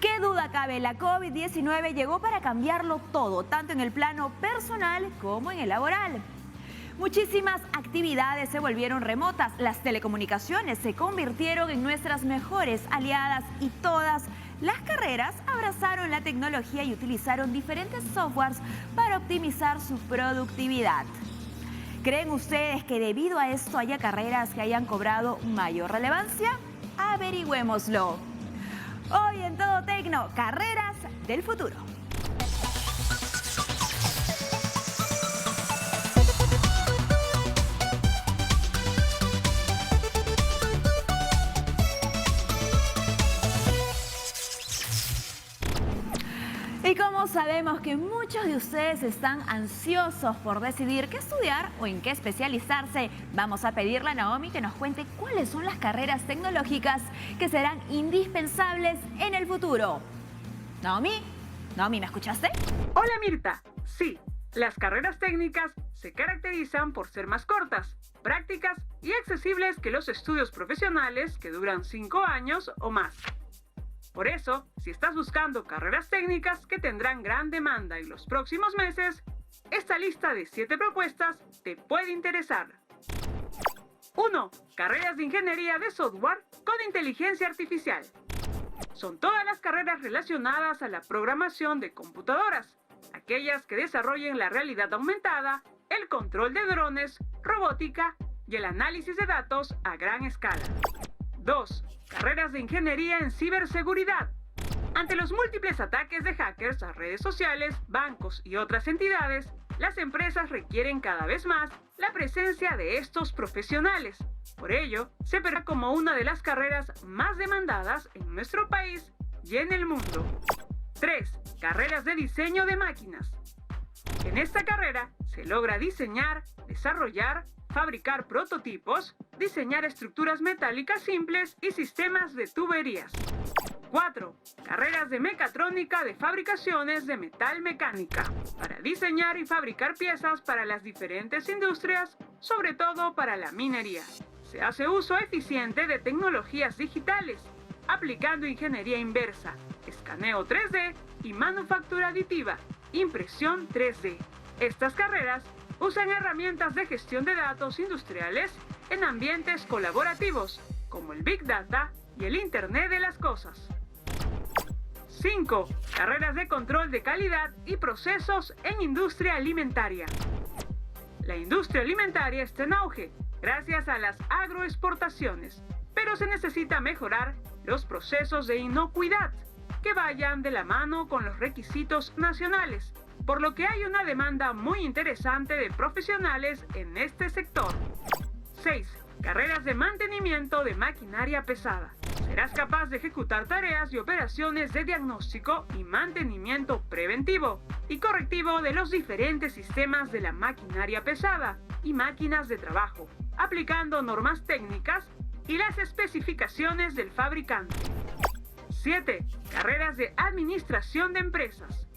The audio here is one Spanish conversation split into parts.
Qué duda cabe, la COVID-19 llegó para cambiarlo todo, tanto en el plano personal como en el laboral. Muchísimas actividades se volvieron remotas, las telecomunicaciones se convirtieron en nuestras mejores aliadas y todas las carreras abrazaron la tecnología y utilizaron diferentes softwares para optimizar su productividad. ¿Creen ustedes que debido a esto haya carreras que hayan cobrado mayor relevancia? Averigüémoslo. Hoy en Todo Tecno, carreras del futuro. Y como sabemos que muchos de ustedes están ansiosos por decidir qué estudiar o en qué especializarse, vamos a pedirle a Naomi que nos cuente cuáles son las carreras tecnológicas que serán indispensables en el futuro. Naomi, ¿me escuchaste? Hola Mirta, sí, las carreras técnicas se caracterizan por ser más cortas, prácticas y accesibles que los estudios profesionales que duran 5 años o más. Por eso, si estás buscando carreras técnicas que tendrán gran demanda en los próximos meses, esta lista de 7 propuestas te puede interesar. 1. Carreras de ingeniería de software con inteligencia artificial. Son todas las carreras relacionadas a la programación de computadoras, aquellas que desarrollen la realidad aumentada, el control de drones, robótica y el análisis de datos a gran escala. 2. Carreras de ingeniería en ciberseguridad. Ante los múltiples ataques de hackers a redes sociales, bancos y otras entidades, las empresas requieren cada vez más la presencia de estos profesionales. Por ello, se verá como una de las carreras más demandadas en nuestro país y en el mundo. 3. Carreras de diseño de máquinas. En esta carrera se logra diseñar, desarrollar, fabricar prototipos, diseñar estructuras metálicas simples y sistemas de tuberías. 4. Carreras de mecatrónica de fabricaciones de metal mecánica, para diseñar y fabricar piezas para las diferentes industrias, sobre todo para la minería. Se hace uso eficiente de tecnologías digitales, aplicando ingeniería inversa, escaneo 3D y manufactura aditiva, impresión 3D. Estas carreras usan herramientas de gestión de datos industriales en ambientes colaborativos, como el Big Data y el Internet de las Cosas. 5. Carreras de control de calidad y procesos en industria alimentaria. La industria alimentaria está en auge gracias a las agroexportaciones, pero se necesita mejorar los procesos de inocuidad que vayan de la mano con los requisitos nacionales, por lo que hay una demanda muy interesante de profesionales en este sector. 6. Carreras de mantenimiento de maquinaria pesada. Serás capaz de ejecutar tareas y operaciones de diagnóstico y mantenimiento preventivo y correctivo de los diferentes sistemas de la maquinaria pesada y máquinas de trabajo, aplicando normas técnicas y las especificaciones del fabricante. 7. Carreras de administración de empresas.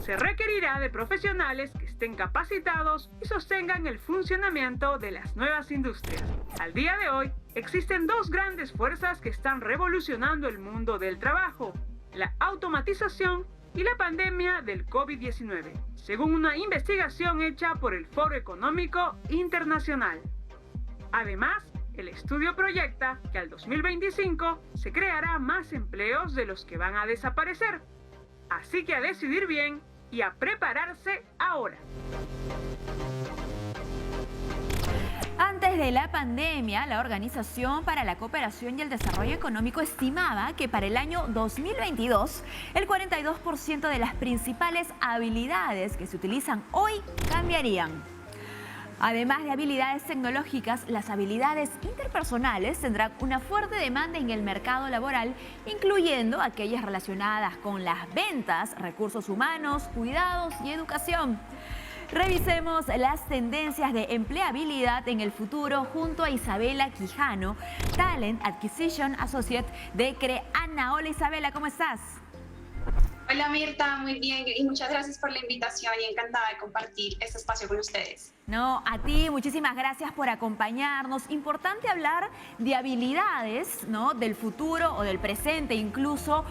Se requerirá de profesionales que estén capacitados y sostengan el funcionamiento de las nuevas industrias. Al día de hoy, existen 2 grandes fuerzas que están revolucionando el mundo del trabajo: la automatización y la pandemia del COVID-19, según una investigación hecha por el Foro Económico Internacional. Además, el estudio proyecta que al 2025 se creará más empleos de los que van a desaparecer. Así que a decidir bien y a prepararse ahora. Antes de la pandemia, la Organización para la Cooperación y el Desarrollo Económico estimaba que para el año 2022, el 42% de las principales habilidades que se utilizan hoy cambiarían. Además de habilidades tecnológicas, las habilidades interpersonales tendrán una fuerte demanda en el mercado laboral, incluyendo aquellas relacionadas con las ventas, recursos humanos, cuidados y educación. Revisemos las tendencias de empleabilidad en el futuro junto a Isabela Quijano, Talent Acquisition Associate de CREANA. Hola Isabela, ¿cómo estás? Hola Mirta, muy bien y muchas gracias por la invitación y encantada de compartir este espacio con ustedes. No, a ti, muchísimas gracias por acompañarnos. Importante hablar de habilidades, ¿no? Del futuro o del presente, incluso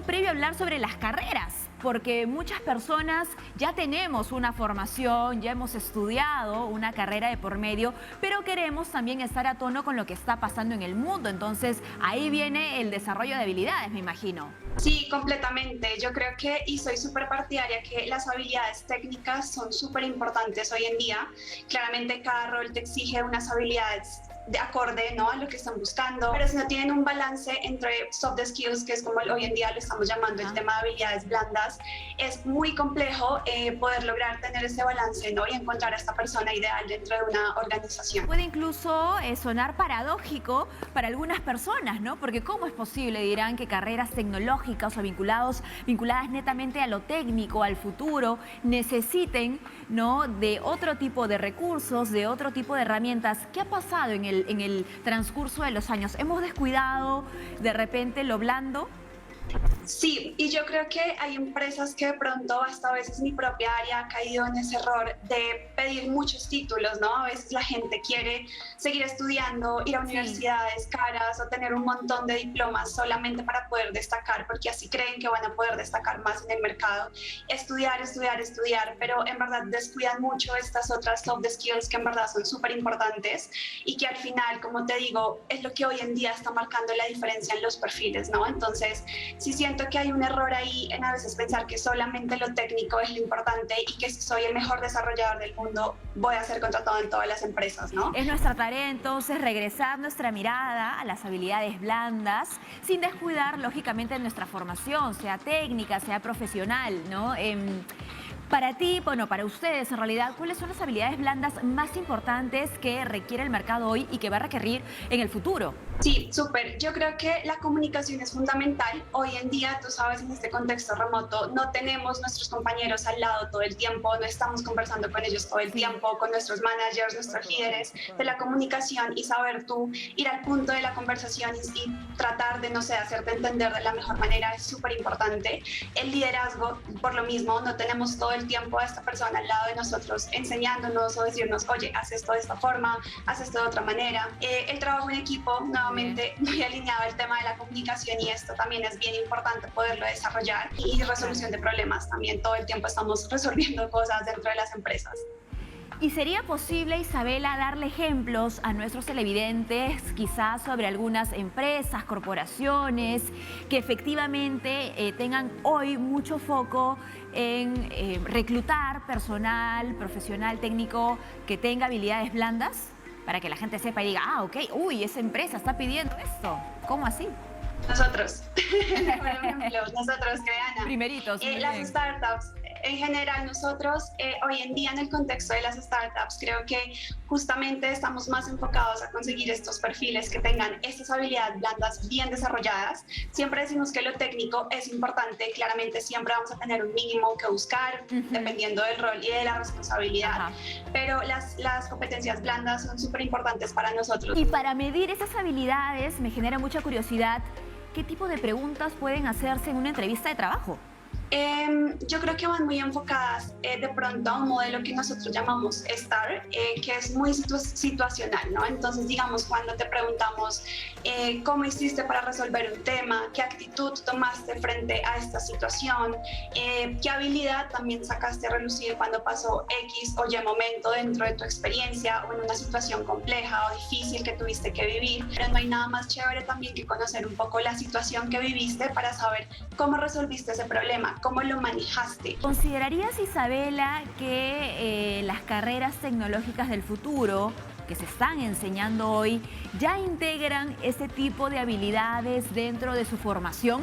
previo a hablar sobre las carreras, porque muchas personas ya tenemos una formación, ya hemos estudiado una carrera de por medio, pero queremos también estar a tono con lo que está pasando en el mundo. Entonces, ahí viene el desarrollo de habilidades, me imagino. Sí, completamente. Yo creo que, y soy súper partidaria, que las habilidades técnicas son súper importantes hoy en día. Claramente cada rol te exige unas habilidades de acorde, ¿no?, a lo que están buscando, pero si no tienen un balance entre soft skills, que es como hoy en día lo estamos llamando el tema de habilidades blandas, es muy complejo poder lograr tener ese balance, ¿no?, y encontrar a esta persona ideal dentro de una organización. Puede incluso sonar paradójico para algunas personas, ¿no? Porque ¿cómo es posible, dirán, que carreras tecnológicas o vinculadas netamente a lo técnico, al futuro, necesiten, ¿no?, de otro tipo de recursos, de otro tipo de herramientas? ¿Qué ha pasado en el transcurso de los años? ¿Hemos descuidado de repente lo blando? Sí, y yo creo que hay empresas que de pronto, hasta a veces mi propia área ha caído en ese error de pedir muchos títulos, ¿no? A veces la gente quiere seguir estudiando, ir a universidades caras o tener un montón de diplomas solamente para poder destacar, porque así creen que van a poder destacar más en el mercado. Estudiar, estudiar, estudiar, pero en verdad descuidan mucho estas otras soft skills que en verdad son súper importantes y que al final, como te digo, es lo que hoy en día está marcando la diferencia en los perfiles, ¿no? Entonces, sí siento que hay un error ahí en a veces pensar que solamente lo técnico es lo importante y que si soy el mejor desarrollador del mundo voy a ser contratado en todas las empresas, ¿no? Es nuestra tarea entonces regresar nuestra mirada a las habilidades blandas sin descuidar lógicamente nuestra formación, sea técnica, sea profesional, ¿no? Para ti, bueno, para ustedes en realidad, ¿cuáles son las habilidades blandas más importantes que requiere el mercado hoy y que va a requerir en el futuro? Sí, súper. Yo creo que la comunicación es fundamental. Hoy en día, tú sabes, en este contexto remoto, no tenemos nuestros compañeros al lado todo el tiempo, no estamos conversando con ellos todo el tiempo, con nuestros managers, nuestros líderes de la comunicación y saber tú ir al punto de la conversación y tratar de, no sé, hacerte entender de la mejor manera es súper importante. El liderazgo, por lo mismo, no tenemos todo el tiempo a esta persona al lado de nosotros enseñándonos o decirnos, oye, haz esto de esta forma, haz esto de otra manera. El trabajo en equipo, nuevamente, muy alineado al tema de la comunicación y esto también es bien importante poderlo desarrollar y resolución de problemas. También todo el tiempo estamos resolviendo cosas dentro de las empresas. ¿Y sería posible, Isabela, darle ejemplos a nuestros televidentes, quizás sobre algunas empresas, corporaciones, que efectivamente tengan hoy mucho foco en reclutar personal, profesional, técnico, que tenga habilidades blandas? Para que la gente sepa y diga, ah, ok, uy, esa empresa está pidiendo esto. ¿Cómo así? Nosotros, por ejemplo, nosotros, Creana. Primeritos. Las startups, en general nosotros hoy en día en el contexto de las startups creo que justamente estamos más enfocados a conseguir estos perfiles que tengan estas habilidades blandas bien desarrolladas. Siempre decimos que lo técnico es importante, claramente siempre vamos a tener un mínimo que buscar dependiendo del rol y de la responsabilidad, pero las competencias blandas son súper importantes para nosotros. Y para medir esas habilidades me genera mucha curiosidad, ¿qué tipo de preguntas pueden hacerse en una entrevista de trabajo? Yo creo que van muy enfocadas de pronto a un modelo que nosotros llamamos STAR, que es muy situacional, ¿no? Entonces, digamos, cuando te preguntamos cómo hiciste para resolver un tema, qué actitud tomaste frente a esta situación, qué habilidad también sacaste a relucir cuando pasó X o Y momento dentro de tu experiencia o en una situación compleja o difícil que tuviste que vivir. Pero no hay nada más chévere también que conocer un poco la situación que viviste para saber cómo resolviste ese problema. ¿Cómo lo manejaste? ¿Considerarías, Isabela, que las carreras tecnológicas del futuro que se están enseñando hoy ya integran este tipo de habilidades dentro de su formación?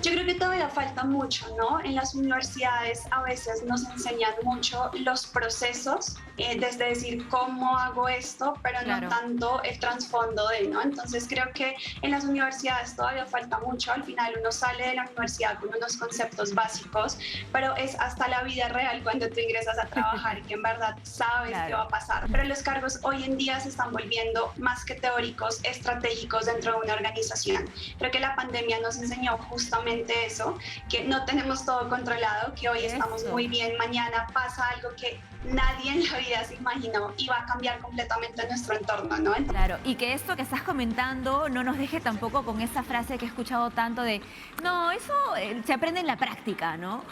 Yo creo que todavía falta mucho, ¿no? En las universidades a veces nos enseñan mucho los procesos desde decir cómo hago esto, pero Claro. no tanto el trasfondo de, ¿no? Entonces creo que en las universidades todavía falta mucho. Al final uno sale de la universidad con unos conceptos básicos, pero es hasta la vida real cuando tú ingresas a trabajar que en verdad sabes Claro. qué va a pasar. Pero los cargos hoy en día se están volviendo más que teóricos, estratégicos dentro de una organización. Creo que la pandemia nos enseñó justamente eso, que no tenemos todo controlado, que hoy estamos Eso. muy bien, mañana pasa algo que nadie en la vida se imaginó y va a cambiar completamente nuestro entorno, ¿no? Claro, y que esto que estás comentando no nos deje tampoco con esa frase que he escuchado tanto de, no, eso se aprende en la práctica, ¿no?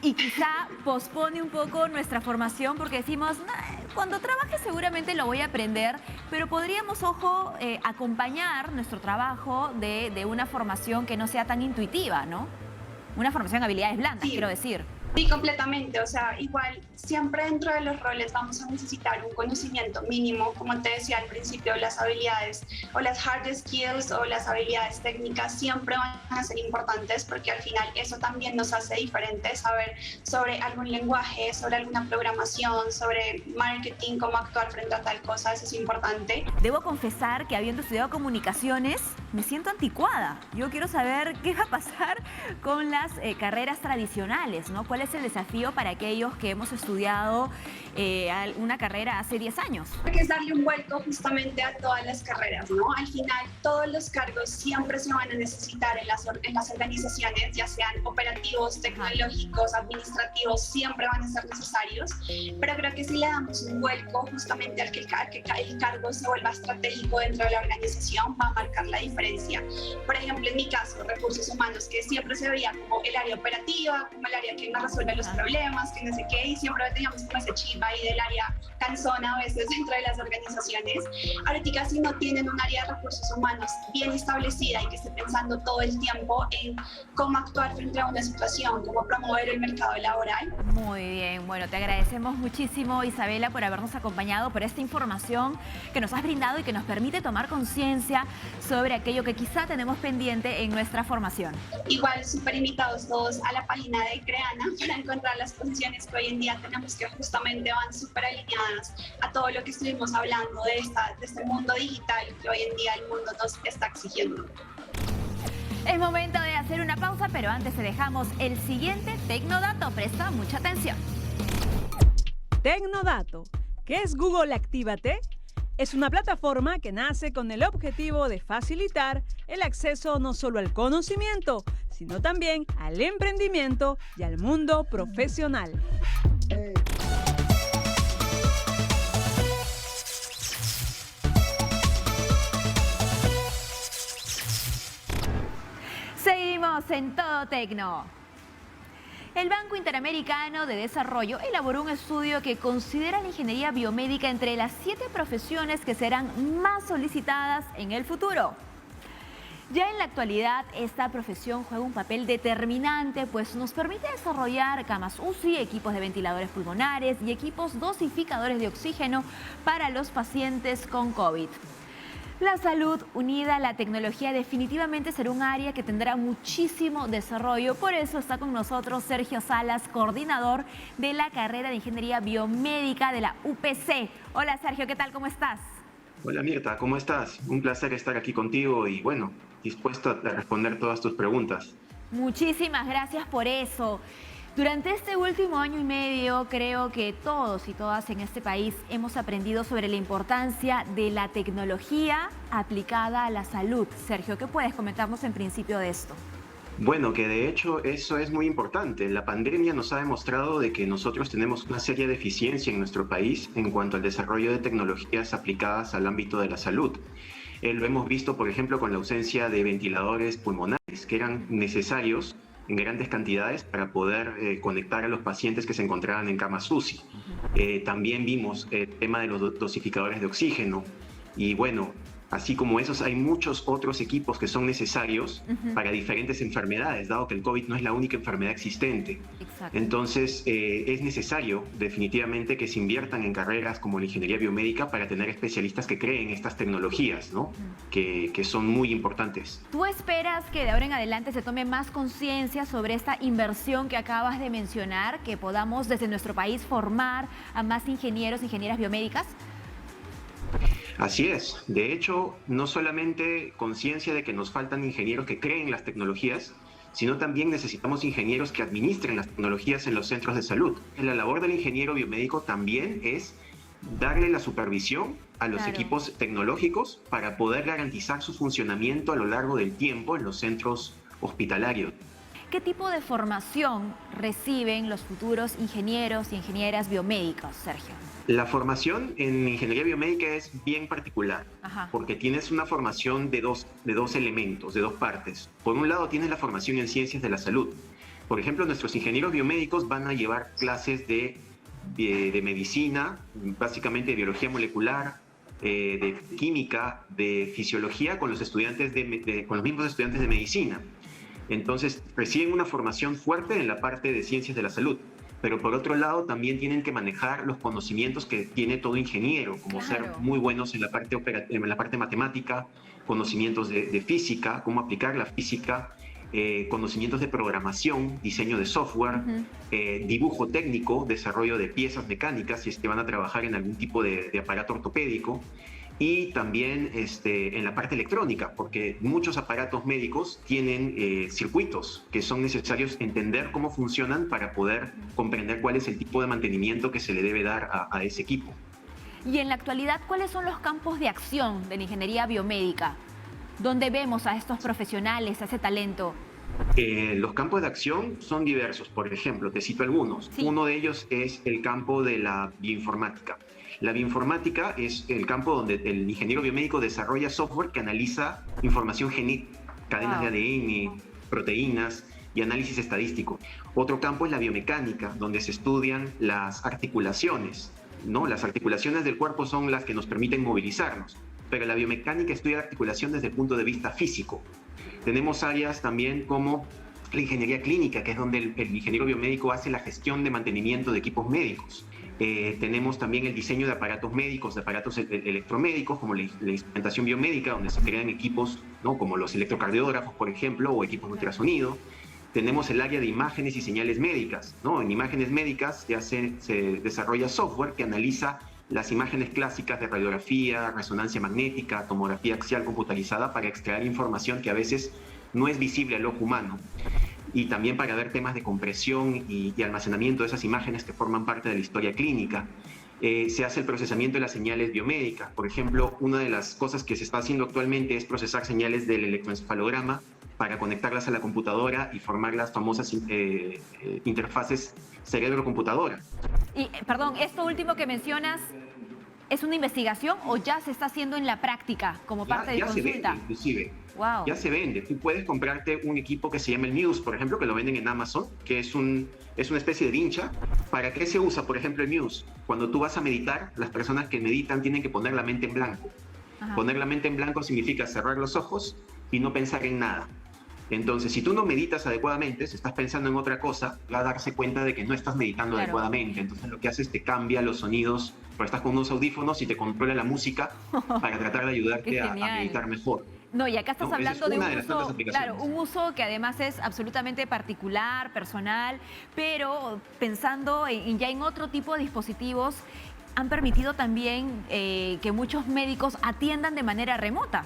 Y quizá pospone un poco nuestra formación porque decimos, "Nah, cuando trabaje seguramente lo voy a aprender", pero podríamos, ojo, acompañar nuestro trabajo de una formación que no sea tan intuitiva, ¿no? Una formación en habilidades blandas, Sí. quiero decir. Sí, completamente. O sea, igual siempre dentro de los roles vamos a necesitar un conocimiento mínimo, como te decía al principio, las habilidades o las hard skills o las habilidades técnicas siempre van a ser importantes porque al final eso también nos hace diferentes, saber sobre algún lenguaje, sobre alguna programación, sobre marketing, cómo actuar frente a tal cosa, eso es importante. Debo confesar que habiendo estudiado comunicaciones, me siento anticuada. Yo quiero saber qué va a pasar con las carreras tradicionales, ¿no? ¿Cuál es el desafío para aquellos que hemos estudiado una carrera hace 10 años? Que es darle un vuelco justamente a todas las carreras, ¿no? Al final, todos los cargos siempre se van a necesitar en las organizaciones, ya sean operativos, tecnológicos, administrativos, siempre van a ser necesarios, pero creo que si le damos un vuelco justamente al que el cargo se vuelva estratégico dentro de la organización, va a marcar la diferencia. Por ejemplo, en mi caso, recursos humanos, que siempre se veía como el área operativa, como el área que nos resuelve los problemas, que no sé qué, y siempre teníamos como ese chip ahí del área cansona a veces dentro de las organizaciones. Ahorita si no tienen un área de recursos humanos bien establecida y que esté pensando todo el tiempo en cómo actuar frente a una situación, cómo promover el mercado laboral. Muy bien, bueno, te agradecemos muchísimo, Isabela, por habernos acompañado, por esta información que nos has brindado y que nos permite tomar conciencia sobre aquello que quizá tenemos pendiente en nuestra formación. Igual, súper invitados todos a la página de Creana para encontrar las posiciones que hoy en día tenemos, que justamente van súper alineadas a todo lo que estuvimos hablando de este mundo digital que hoy en día el mundo nos está exigiendo. Es momento de hacer una pausa, pero antes te dejamos el siguiente Tecnodato. Presta mucha atención. Tecnodato. ¿Qué es Google Actívate? Es una plataforma que nace con el objetivo de facilitar el acceso no solo al conocimiento, sino también al emprendimiento y al mundo profesional. Seguimos en Todo Tecno. El Banco Interamericano de Desarrollo elaboró un estudio que considera la ingeniería biomédica entre las 7 profesiones que serán más solicitadas en el futuro. Ya en la actualidad, esta profesión juega un papel determinante, pues nos permite desarrollar camas UCI, equipos de ventiladores pulmonares y equipos dosificadores de oxígeno para los pacientes con COVID. La salud unida a la tecnología definitivamente será un área que tendrá muchísimo desarrollo. Por eso está con nosotros Sergio Salas, coordinador de la carrera de Ingeniería Biomédica de la UPC. Hola Sergio, ¿qué tal? ¿Cómo estás? Hola Mirta, ¿cómo estás? Un placer estar aquí contigo y bueno, dispuesto a responder todas tus preguntas. Muchísimas gracias por eso. Durante este último año y medio, creo que todos y todas en este país hemos aprendido sobre la importancia de la tecnología aplicada a la salud. Sergio, ¿qué puedes comentarnos en principio de esto? Bueno, que de hecho eso es muy importante. La pandemia nos ha demostrado de que nosotros tenemos una seria deficiencia en nuestro país en cuanto al desarrollo de tecnologías aplicadas al ámbito de la salud. Lo hemos visto, por ejemplo, con la ausencia de ventiladores pulmonares que eran necesarios en grandes cantidades para poder conectar a los pacientes que se encontraban en camas UCI. También vimos el tema de los dosificadores de oxígeno y bueno, Así como esos, hay muchos otros equipos que son necesarios para diferentes enfermedades, dado que el COVID no es la única enfermedad existente. Exacto. Entonces, es necesario definitivamente que se inviertan en carreras como la ingeniería biomédica para tener especialistas que creen estas tecnologías, ¿no? Que son muy importantes. ¿Tú esperas que de ahora en adelante se tome más conciencia sobre esta inversión que acabas de mencionar, que podamos desde nuestro país formar a más ingenieros e ingenieras biomédicas? Así es. De hecho, no solamente conciencia de que nos faltan ingenieros que creen las tecnologías, sino también necesitamos ingenieros que administren las tecnologías en los centros de salud. La labor del ingeniero biomédico también es darle la supervisión a los equipos tecnológicos para poder garantizar su funcionamiento a lo largo del tiempo en los centros hospitalarios. ¿Qué tipo de formación reciben los futuros ingenieros y ingenieras biomédicos, Sergio? La formación en ingeniería biomédica es bien particular, porque tienes una formación de dos elementos, de dos partes. Por un lado tienes la formación en ciencias de la salud. Por ejemplo, nuestros ingenieros biomédicos van a llevar clases de medicina, básicamente de biología molecular, de química, de fisiología con los con los mismos estudiantes de medicina. Entonces reciben una formación fuerte en la parte de ciencias de la salud. Pero por otro lado también tienen que manejar los conocimientos que tiene todo ingeniero, como ser muy buenos en la parte matemática, conocimientos de física, cómo aplicar la física, conocimientos de programación, diseño de software, dibujo técnico, desarrollo de piezas mecánicas, si es que van a trabajar en algún tipo de aparato ortopédico, y también en la parte electrónica, porque muchos aparatos médicos tienen circuitos que son necesarios entender cómo funcionan para poder comprender cuál es el tipo de mantenimiento que se le debe dar a ese equipo. Y en la actualidad, ¿cuáles son los campos de acción de la ingeniería biomédica? ¿Dónde vemos a estos profesionales, a ese talento? Los campos de acción son diversos. Por ejemplo, te cito algunos. Sí. Uno de ellos es el campo de la bioinformática. La bioinformática es el campo donde el ingeniero biomédico desarrolla software que analiza información genética, cadenas de ADN, proteínas y análisis estadístico. Otro campo es la biomecánica, donde se estudian las articulaciones, ¿no? Las articulaciones del cuerpo son las que nos permiten movilizarnos, pero la biomecánica estudia la articulación desde el punto de vista físico. Tenemos áreas también como la ingeniería clínica, que es donde el ingeniero biomédico hace la gestión de mantenimiento de equipos médicos. Tenemos también el diseño de aparatos médicos, de aparatos electromédicos, como la instrumentación biomédica, donde se crean equipos, ¿no? Como los electrocardiógrafos, por ejemplo, o equipos de ultrasonido. Tenemos el área de imágenes y señales médicas, ¿no? En imágenes médicas ya se desarrolla software que analiza las imágenes clásicas de radiografía, resonancia magnética, tomografía axial computarizada para extraer información que a veces no es visible al ojo humano. Y también para ver temas de compresión y almacenamiento de esas imágenes que forman parte de la historia clínica. Se hace el procesamiento de las señales biomédicas. Por ejemplo, una de las cosas que se está haciendo actualmente es procesar señales del electroencefalograma para conectarlas a la computadora y formar las famosas interfaces cerebro-computadora. Y, perdón, esto último que mencionas, ¿es una investigación o ya se está haciendo en la práctica como parte de consulta? Ya se vende, inclusive. Wow. Ya se vende. Tú puedes comprarte un equipo que se llama el Muse, por ejemplo, que lo venden en Amazon, que es una especie de vincha. ¿Para qué se usa, por ejemplo, el Muse? Cuando tú vas a meditar, las personas que meditan tienen que poner la mente en blanco. Poner la mente en blanco significa cerrar los ojos y no pensar en nada. Entonces, si tú no meditas adecuadamente, si estás pensando en otra cosa, va a darse cuenta de que no estás meditando adecuadamente. Entonces, lo que haces es te cambia los sonidos, pero estás con unos audífonos y te controla la música para tratar de ayudarte a meditar mejor. No, y acá estás hablando de un uso, claro, un uso que además es absolutamente particular, personal, pero pensando ya en otro tipo de dispositivos, han permitido también que muchos médicos atiendan de manera remota,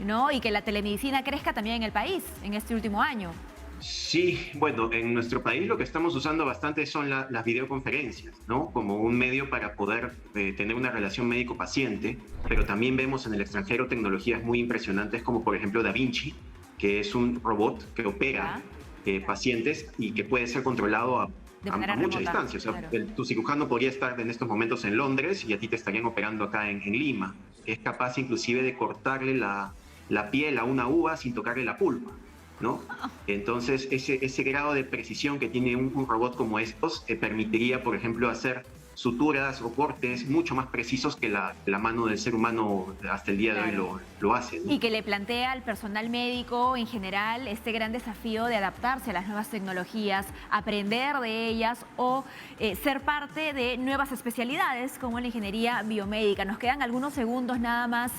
¿no? Y que la telemedicina crezca también en el país en este último año. Sí, bueno, en nuestro país lo que estamos usando bastante son las videoconferencias, ¿no? Como un medio para poder tener una relación médico-paciente, pero también vemos en el extranjero tecnologías muy impresionantes como por ejemplo Da Vinci, que es un robot que opera pacientes y que puede ser controlado a mucha distancia. O sea, tu cirujano podría estar en estos momentos en Londres y a ti te estarían operando acá en Lima. Es capaz inclusive de cortarle la piel a una uva sin tocarle la pulpa, ¿no? Entonces, ese grado de precisión que tiene un robot como estos permitiría, por ejemplo, hacer suturas o cortes mucho más precisos que la mano del ser humano hasta el día de hoy lo hace, ¿no? Y que le plantea al personal médico en general este gran desafío de adaptarse a las nuevas tecnologías, aprender de ellas o ser parte de nuevas especialidades como la ingeniería biomédica. Nos quedan algunos segundos nada más,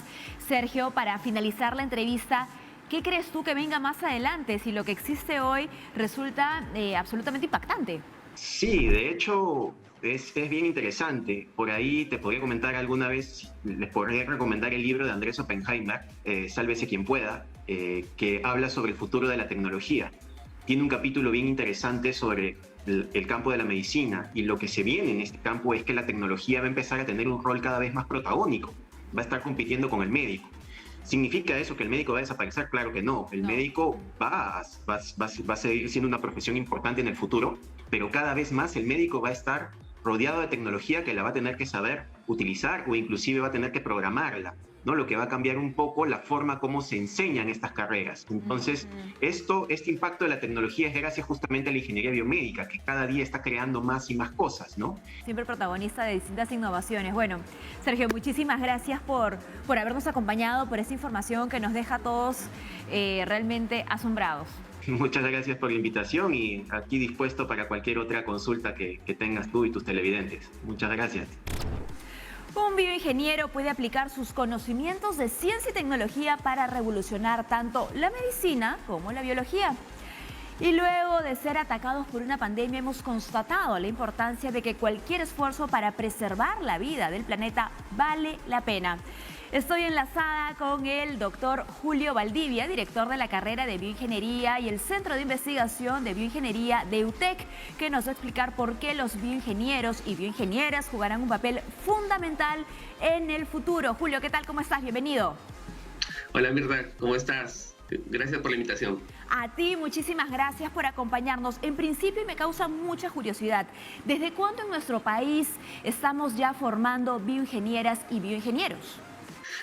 Sergio, para finalizar la entrevista. ¿Qué crees tú que venga más adelante si lo que existe hoy resulta absolutamente impactante? Sí, de hecho es bien interesante. Por ahí te podría comentar alguna vez, les podría recomendar el libro de Andrés Oppenheimer, Sálvese quien pueda, que habla sobre el futuro de la tecnología. Tiene un capítulo bien interesante sobre el campo de la medicina, y lo que se viene en este campo es que la tecnología va a empezar a tener un rol cada vez más protagónico, va a estar compitiendo con el médico. ¿Significa eso que el médico va a desaparecer? Claro que no. El médico va a seguir siendo una profesión importante en el futuro, pero cada vez más el médico va a estar rodeado de tecnología que la va a tener que saber utilizar o inclusive va a tener que programarla, ¿no? Lo que va a cambiar un poco la forma como se enseñan estas carreras. Entonces, este impacto de la tecnología es gracias justamente a la ingeniería biomédica, que cada día está creando más y más cosas, ¿no? Siempre protagonista de distintas innovaciones. Bueno, Sergio, muchísimas gracias por habernos acompañado, por esta información que nos deja a todos realmente asombrados. Muchas gracias por la invitación y aquí dispuesto para cualquier otra consulta que tengas tú y tus televidentes. Muchas gracias. Un bioingeniero puede aplicar sus conocimientos de ciencia y tecnología para revolucionar tanto la medicina como la biología. Y luego de ser atacados por una pandemia, hemos constatado la importancia de que cualquier esfuerzo para preservar la vida del planeta vale la pena. Estoy enlazada con el doctor Julio Valdivia, director de la carrera de Bioingeniería y el Centro de Investigación de Bioingeniería de UTEC, que nos va a explicar por qué los bioingenieros y bioingenieras jugarán un papel fundamental en el futuro. Julio, ¿qué tal? ¿Cómo estás? Bienvenido. Hola Mirta, ¿cómo estás? Gracias por la invitación. A ti, muchísimas gracias por acompañarnos. En principio, me causa mucha curiosidad. ¿Desde cuándo en nuestro país estamos ya formando bioingenieras y bioingenieros?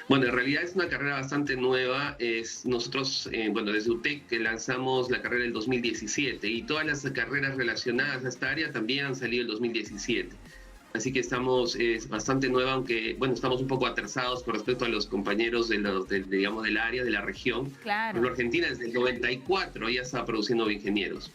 Bueno, en realidad es una carrera bastante nueva. Nosotros, desde UTEC lanzamos la carrera en el 2017 y todas las carreras relacionadas a esta área también han salido en el 2017. Así que es bastante nueva, aunque, bueno, estamos un poco atrasados con respecto a los compañeros del área, de la región. Claro. Pero Argentina desde el 94 ya está produciendo bioingenieros.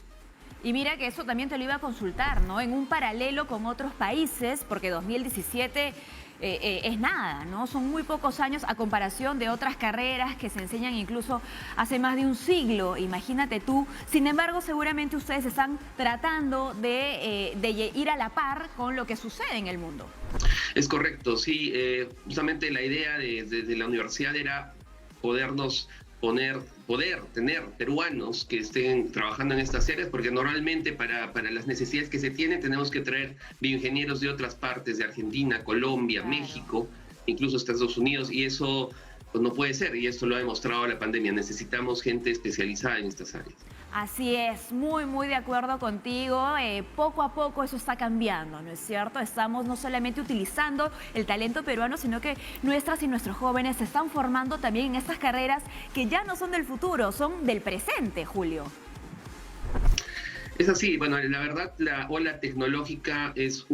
Y mira que eso también te lo iba a consultar, ¿no? En un paralelo con otros países, porque 2017 es nada, ¿no? Son muy pocos años a comparación de otras carreras que se enseñan incluso hace más de un siglo, imagínate tú. Sin embargo, seguramente ustedes están tratando de ir a la par con lo que sucede en el mundo. Es correcto, sí. Justamente la idea de la universidad era poder tener peruanos que estén trabajando en estas áreas, porque normalmente para las necesidades que se tienen tenemos que traer bioingenieros de otras partes, de Argentina, Colombia, claro, México, incluso Estados Unidos, y eso pues, no puede ser, y esto lo ha demostrado la pandemia. Necesitamos gente especializada en estas áreas. Así es, muy de acuerdo contigo. Poco a poco eso está cambiando, ¿no es cierto? Estamos no solamente utilizando el talento peruano, sino que nuestras y nuestros jóvenes se están formando también en estas carreras que ya no son del futuro, son del presente, Julio. Es así, bueno, la verdad la ola tecnológica es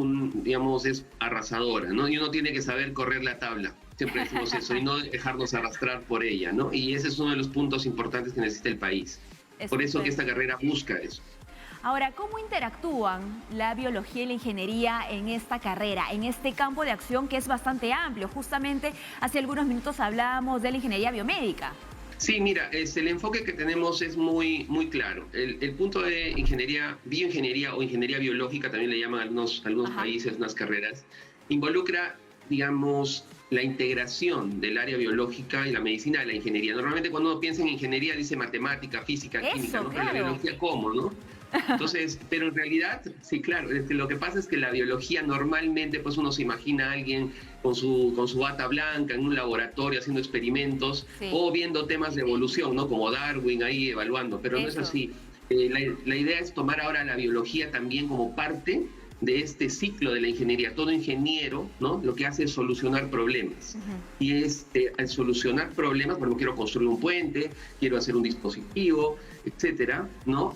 arrasadora, ¿no? Y uno tiene que saber correr la tabla. Siempre decimos eso, y no dejarnos arrastrar por ella, ¿no? Y ese es uno de los puntos importantes que necesita el país. Por eso que esta carrera busca eso. Ahora, ¿cómo interactúan la biología y la ingeniería en esta carrera, en este campo de acción que es bastante amplio? Justamente hace algunos minutos hablábamos de la ingeniería biomédica. Sí, mira, el enfoque que tenemos es muy claro. El punto de bioingeniería o ingeniería biológica, también le llaman algunos países, unas carreras, involucra, digamos, la integración del área biológica y la medicina de la ingeniería. Normalmente cuando uno piensa en ingeniería dice matemática, física, química, ¿no? Pero la biología, ¿cómo, no? Entonces, pero en realidad, sí, claro, lo que pasa es que la biología normalmente, pues uno se imagina a alguien con su bata blanca en un laboratorio haciendo experimentos, sí, o viendo temas de evolución, ¿no? Como Darwin ahí evaluando, pero no es así. La idea es tomar ahora la biología también como parte de este ciclo de la ingeniería. Todo ingeniero, ¿no?, lo que hace es solucionar problemas. Y al solucionar problemas, por ejemplo, quiero construir un puente, quiero hacer un dispositivo, etcétera, ¿no?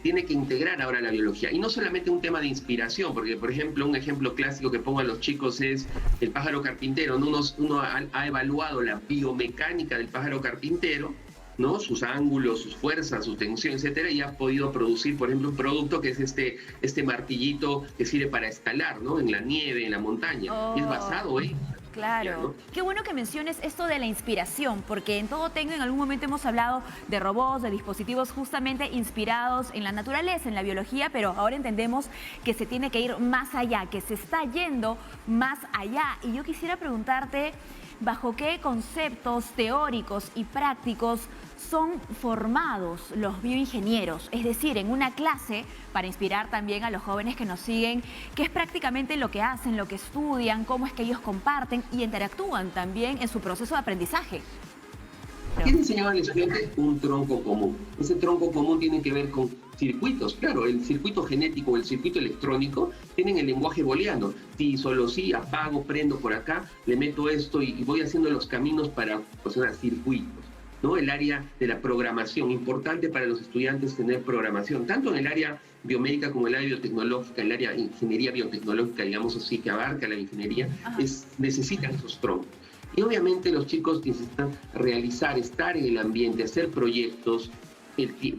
Tiene que integrar ahora la biología. Y no solamente un tema de inspiración, porque, por ejemplo, un ejemplo clásico que pongo a los chicos es el pájaro carpintero, ¿no? Uno ha evaluado la biomecánica del pájaro carpintero, ¿no?, sus ángulos, sus fuerzas, su tensión, etcétera, y ha podido producir, por ejemplo, un producto que es este martillito que sirve para escalar, ¿no?, en la nieve, en la montaña. Y es basado en... Claro. ¿no? Qué bueno que menciones esto de la inspiración, porque en Todo Tecno en algún momento hemos hablado de robots, de dispositivos justamente inspirados en la naturaleza, en la biología, pero ahora entendemos que se tiene que ir más allá, que se está yendo más allá. Y yo quisiera preguntarte, ¿bajo qué conceptos teóricos y prácticos son formados los bioingenieros? Es decir, en una clase, para inspirar también a los jóvenes que nos siguen, ¿qué es prácticamente lo que hacen, lo que estudian, cómo es que ellos comparten y interactúan también en su proceso de aprendizaje? ¿Quién enseñaba al estudiante? Un tronco común. Ese tronco común tiene que ver con circuitos. Claro, el circuito genético, el circuito electrónico, tienen el lenguaje booleano. Sí, solo sí, apago, prendo por acá, le meto esto y voy haciendo los caminos para funcionar circuitos, ¿no? El área de la programación, importante para los estudiantes tener programación, tanto en el área biomédica como en el área biotecnológica, el área de ingeniería biotecnológica, digamos así, que abarca la ingeniería, necesitan esos troncos. Y obviamente los chicos necesitan realizar, estar en el ambiente, hacer proyectos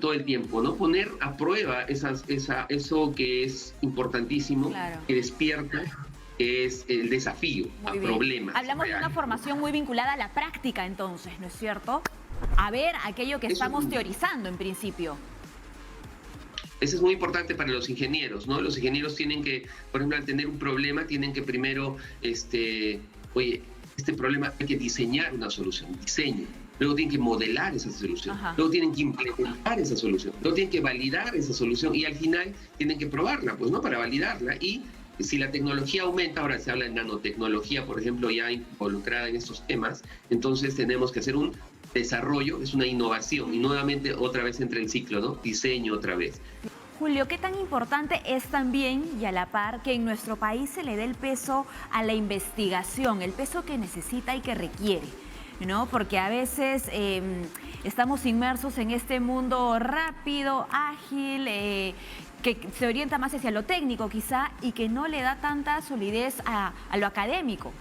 todo el tiempo, ¿no? Poner a prueba eso que es importantísimo, claro, que despierta, que es el desafío a problemas. Hablamos de una formación muy vinculada a la práctica, entonces, ¿no es cierto? A ver aquello que estamos teorizando en principio. Eso es muy importante para los ingenieros, ¿no? Los ingenieros tienen que, por ejemplo, al tener un problema, tienen que primero, oye, este problema hay que diseñar una solución, diseño. Luego tienen que modelar esa solución. Luego tienen que implementar esa solución. Luego tienen que validar esa solución y al final tienen que probarla, pues, ¿no? Para validarla. Y si la tecnología aumenta, ahora se habla de nanotecnología, por ejemplo, ya involucrada en estos temas, entonces tenemos que hacer un desarrollo, es una innovación. Y nuevamente, otra vez entra el ciclo, ¿no? Diseño otra vez. Julio, ¿qué tan importante es también, y a la par, que en nuestro país se le dé el peso a la investigación, el peso que necesita y que requiere, ¿no? Porque a veces estamos inmersos en este mundo rápido, ágil, que se orienta más hacia lo técnico quizá y que no le da tanta solidez a lo académico.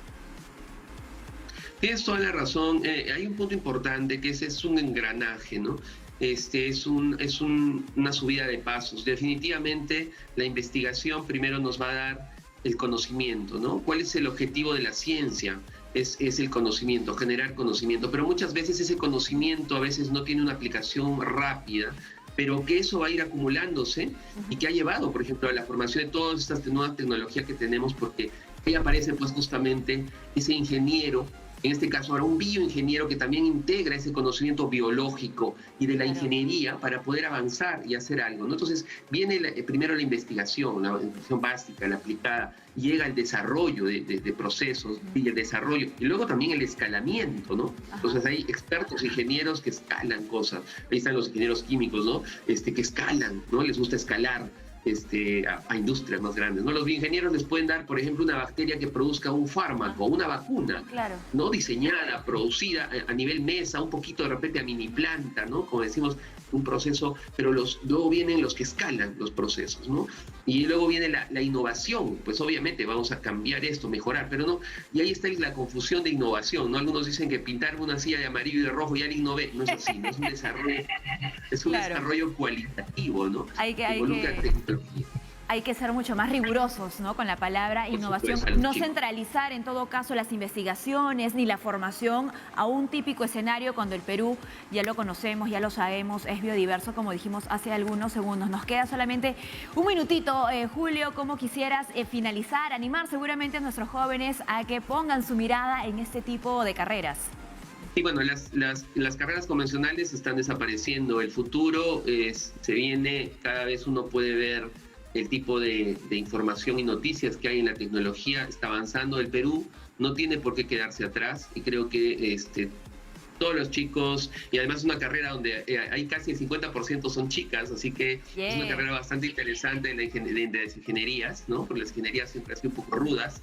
Tienes toda la razón. Hay un punto importante que ese es un engranaje, ¿no? Es una subida de pasos. Definitivamente la investigación primero nos va a dar el conocimiento, ¿no? ¿Cuál es el objetivo de la ciencia? Es el conocimiento, generar conocimiento, pero muchas veces ese conocimiento a veces no tiene una aplicación rápida, pero que eso va a ir acumulándose y que ha llevado, por ejemplo, a la formación de todas estas nuevas tecnologías que tenemos, porque ahí aparece pues justamente ese ingeniero, en este caso ahora un bioingeniero que también integra ese conocimiento biológico y de la ingeniería para poder avanzar y hacer algo, ¿no? Entonces viene primero la investigación básica, la aplicada, llega el desarrollo de procesos y el desarrollo, y luego también el escalamiento, ¿no? Entonces hay expertos ingenieros que escalan cosas, ahí están los ingenieros químicos, ¿no? Que escalan, ¿no? Les gusta escalar a industrias más grandes, ¿no? Los bioingenieros les pueden dar, por ejemplo, una bacteria que produzca un fármaco, una vacuna, ¿no? Diseñada, producida a nivel mesa, un poquito de repente a mini planta, ¿no? Como decimos, un proceso, pero luego vienen los que escalan los procesos, ¿no? Y luego viene la innovación, pues obviamente vamos a cambiar esto, mejorar, pero no, y ahí está la confusión de innovación, ¿no? Algunos dicen que pintar una silla de amarillo y de rojo ya la innové, no es así, no es un desarrollo, es un desarrollo cualitativo, ¿no? Hay que ser mucho más rigurosos, ¿no? Con la palabra innovación. No centralizar en todo caso las investigaciones ni la formación a un típico escenario cuando el Perú, ya lo conocemos, ya lo sabemos, es biodiverso, como dijimos hace algunos segundos. Nos queda solamente un minutito, Julio, ¿cómo quisieras finalizar, animar seguramente a nuestros jóvenes a que pongan su mirada en este tipo de carreras? Sí, bueno, las carreras convencionales están desapareciendo. El futuro se viene, cada vez uno puede ver el tipo de información y noticias que hay en la tecnología, está avanzando. El Perú no tiene por qué quedarse atrás y creo que todos los chicos, y además es una carrera donde hay casi el 50% son chicas, así que es una carrera bastante interesante de las ingenierías, ¿no? Porque las ingenierías siempre han sido un poco rudas.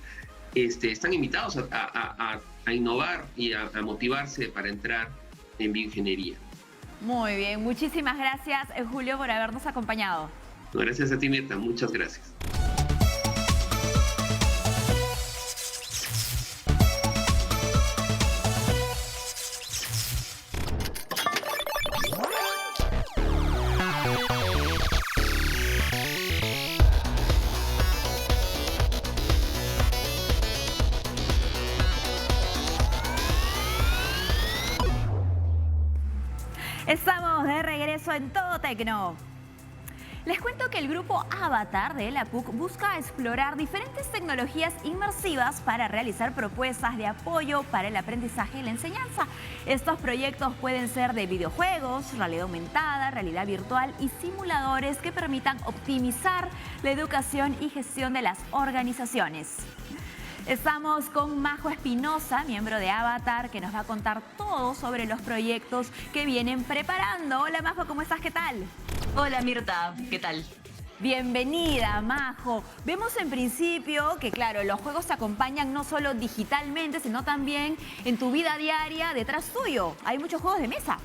Están invitados a innovar y a motivarse para entrar en bioingeniería. Muy bien, muchísimas gracias, Julio, por habernos acompañado. Gracias a ti, Mirta, muchas gracias. Estamos de regreso en Todo Tecno. Les cuento que el grupo Avatar de la PUC busca explorar diferentes tecnologías inmersivas para realizar propuestas de apoyo para el aprendizaje y la enseñanza. Estos proyectos pueden ser de videojuegos, realidad aumentada, realidad virtual y simuladores que permitan optimizar la educación y gestión de las organizaciones. Estamos con Majo Espinosa, miembro de Avatar, que nos va a contar todo sobre los proyectos que vienen preparando. Hola Majo, ¿cómo estás? ¿Qué tal? Hola Mirta, ¿qué tal? Bienvenida, Majo. Vemos en principio que, claro, los juegos te acompañan no solo digitalmente, sino también en tu vida diaria detrás tuyo. Hay muchos juegos de mesa.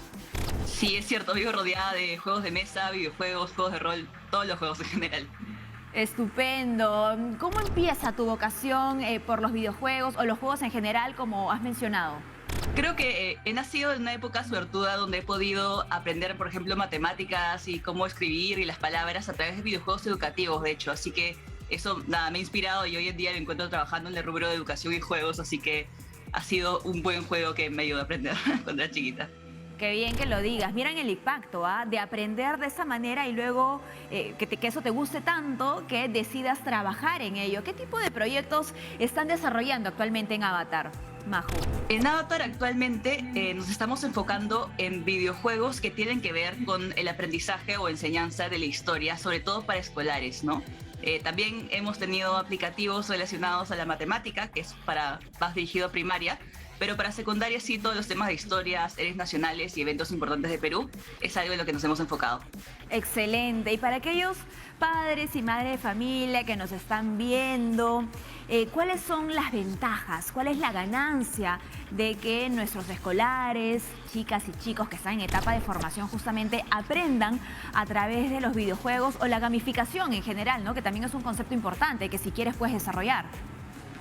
Sí, es cierto, vivo rodeada de juegos de mesa, videojuegos, juegos de rol, todos los juegos en general. Estupendo. ¿Cómo empieza tu vocación por los videojuegos o los juegos en general, como has mencionado? Creo que he nacido en una época suertuda donde he podido aprender, por ejemplo, matemáticas y cómo escribir y las palabras a través de videojuegos educativos, de hecho. Así que eso nada, me ha inspirado y hoy en día me encuentro trabajando en el rubro de educación y juegos, así que ha sido un buen juego que me ayudó a aprender cuando era chiquita. Qué bien que lo digas. Miren el impacto de aprender de esa manera y luego que eso te guste tanto que decidas trabajar en ello. ¿Qué tipo de proyectos están desarrollando actualmente en Avatar, Majo? En Avatar actualmente nos estamos enfocando en videojuegos que tienen que ver con el aprendizaje o enseñanza de la historia, sobre todo para escolares, ¿no? También hemos tenido aplicativos relacionados a la matemática, que es más dirigido a primaria, pero para secundaria sí, todos los temas de historia, series nacionales y eventos importantes de Perú es algo en lo que nos hemos enfocado. Excelente. Y para aquellos padres y madres de familia que nos están viendo, ¿cuáles son las ventajas? ¿Cuál es la ganancia de que nuestros escolares, chicas y chicos que están en etapa de formación justamente aprendan a través de los videojuegos o la gamificación en general, ¿no? Que también es un concepto importante que si quieres puedes desarrollar?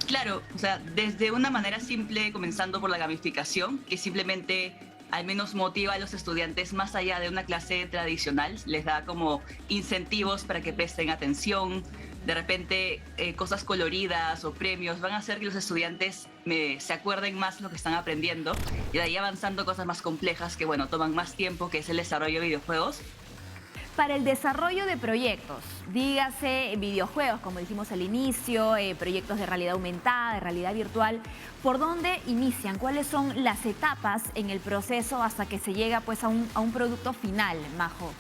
Claro, o sea, desde una manera simple, comenzando por la gamificación, que simplemente al menos motiva a los estudiantes más allá de una clase tradicional, les da como incentivos para que presten atención, de repente cosas coloridas o premios van a hacer que los estudiantes se acuerden más de lo que están aprendiendo y de ahí avanzando cosas más complejas que, bueno, toman más tiempo, que es el desarrollo de videojuegos. Para el desarrollo de proyectos, dígase videojuegos, como dijimos al inicio, proyectos de realidad aumentada, de realidad virtual, ¿por dónde inician? ¿Cuáles son las etapas en el proceso hasta que se llega pues, a un producto final, Majo?